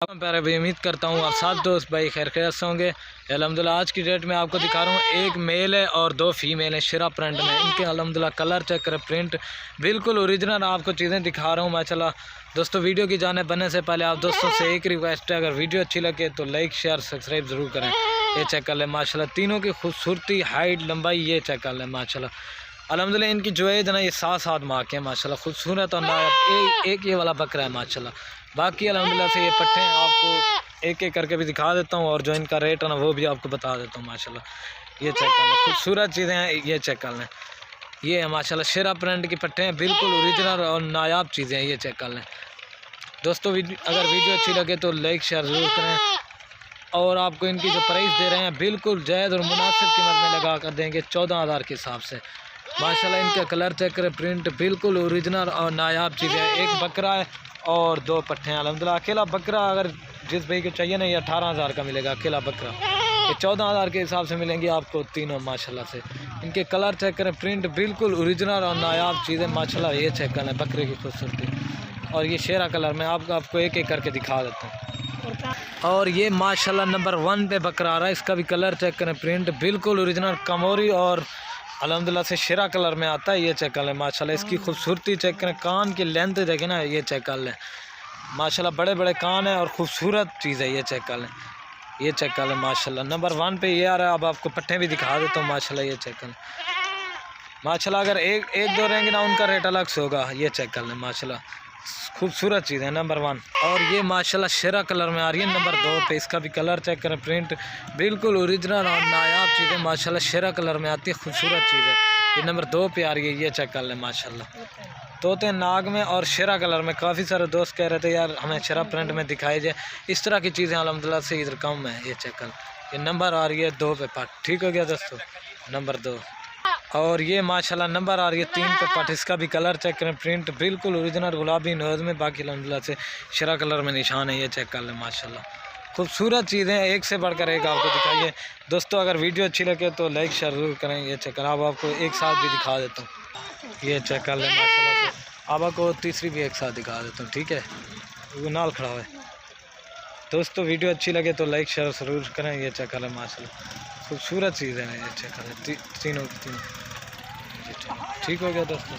प्यारे भाई, उम्मीद करता हूँ आप साथ दोस्त भाई खैर खैर से होंगे। अल्हम्दुलिल्लाह आज की डेट में आपको दिखा रहा हूँ, एक मेल है और दो फीमेल है शिरा प्रिंट में। इनके अल्हम्दुलिल्लाह कलर चेक करें, प्रिंट बिल्कुल ओरिजिनल आपको चीज़ें दिखा रहा हूँ माशाल्लाह। दोस्तों वीडियो की जाने बनने से पहले आप दोस्तों से एक रिक्वेस्ट है, अगर वीडियो अच्छी लगे तो लाइक शेयर सब्सक्राइब ज़रूर करें। ये चेक कर लें माशाल्लाह, तीनों की खूबसूरती हाइट लंबाई ये चेक कर लें माशाल्लाह। अल्हम्दुलिल्लाह इनकी जो है ना ये 7 माह के हैं माशाल्लाह, खूबसूरत और नायाब। एक ये वाला बकरा है माशाल्लाह। बाकी अल्हम्दुलिल्लाह से ये पट्टे हैं, आपको एक एक करके भी दिखा देता हूँ और जो इनका रेट है ना वो भी आपको बता देता हूँ माशाल्लाह। ये चेक कर लें, खूबसूरत चीज़ें हैं, ये चेक कर लें। ये है माशाल्लाह शेरा प्रिंट की पट्टे हैं, बिल्कुल ओरिजिनल और नायाब चीज़ें हैं, ये चेक कर लें। दोस्तों अगर वीडियो अच्छी लगे तो लाइक शेयर ज़रूर करें। और आपको इनकी जो प्राइस दे रहे हैं बिल्कुल जायज़ और मुनासिब कीमत में लगा कर देंगे 14,000 के हिसाब से माशाल्लाह। इनका कलर चेक करें, प्रिंट बिल्कुल ओरिजिनल और नायाब चीज़ें हैं। एक बकरा है और दो पट्टे हैं अल्हम्दुलिल्लाह। अकेला बकरा अगर जिस भाई को चाहिए ना ये 18,000 का मिलेगा अकेला बकरा। ये 14,000 के हिसाब से मिलेंगे आपको तीनों माशाल्लाह से। इनके कलर चेक करें, प्रिंट बिल्कुल ओरिजिनल और नायाब चीज़ें माशाल्लाह। ये चेक करें बकरे की खूबसूरती, और ये शेरा कलर में आपको एक एक करके दिखा देता हूँ। और ये माशाल्लाह नंबर 1 पे बकरा आ रहा है, इसका भी कलर चेक करें, प्रिंट बिल्कुल ओरिजिनल कमोरी और अल्हम्दुलिल्लाह से शेरा कलर में आता है। ये चेक कर लें माशाल्लाह, इसकी खूबसूरती चेक करें, कान की लेंथ देखें ना, ये चेक कर लें माशाल्लाह। बड़े बड़े कान है और ख़ूबसूरत चीज़ है, ये चेक कर लें। ये चेक कर लें माशाल्लाह, नंबर 1 पे ये आ रहा है। अब आपको पट्टे भी दिखा देता हूँ माशाल्लाह। ये चेक कर लें माशाल्लाह, अगर एक दो रहेंगे ना उनका रेट अलग से होगा। ये चेक कर लें माशाल्लाह, खूबसूरत चीज़ है नंबर 1। और ये माशाल्लाह शेरा कलर में आ रही है नंबर 2 पे, इसका भी कलर चेक करें, प्रिंट बिल्कुल ओरिजिनल और नायाब चीज़ें माशाल्लाह शेरा कलर में आती है, खूबसूरत चीज़ है। ये नंबर 2 पे आ रही है, ये चेक कर लें माशाल्लाह। तोते नाग में और शेरा कलर में काफ़ी सारे दोस्त कह रहे थे यार हमें शेरा प्रिंट में दिखाई जाए, इस तरह की चीज़ें अल्हम्दुलिल्लाह से इधर कम है। ये चेक कर, ये नंबर आ रही है 2 पे पार्ट, ठीक हो गया दोस्तों, नंबर 2। और ये माशाल्लाह नंबर आ रही है 3 पे पट, इसका भी कलर चेक करें, प्रिंट बिल्कुल ओरिजिनल गुलाबी नोज में, बाकी अल्हम्दुलिल्लाह से शेरा कलर में निशान है। ये चेक कर लें माशाल्लाह, खूबसूरत चीज़ें एक से बढ़कर एक आपको दिखाइए। दोस्तों अगर वीडियो अच्छी लगे तो लाइक शेयर ज़रूर करें। ये चेक करें, अब आपको एक साथ भी दिखा देता हूँ। ये चेक कर लें माशाल्लाह से, अब आपको तीसरी भी एक साथ दिखा देता हूँ, ठीक है, वो नाल खड़ा हुआ है। दोस्तों वीडियो अच्छी लगे तो लाइक शेयर ज़रूर करें। ये चेक कर लें माशाल्लाह, खूबसूरत चीज़ें हैं, ये चेक करें, तीनों ठीक हो गया दोस्तों।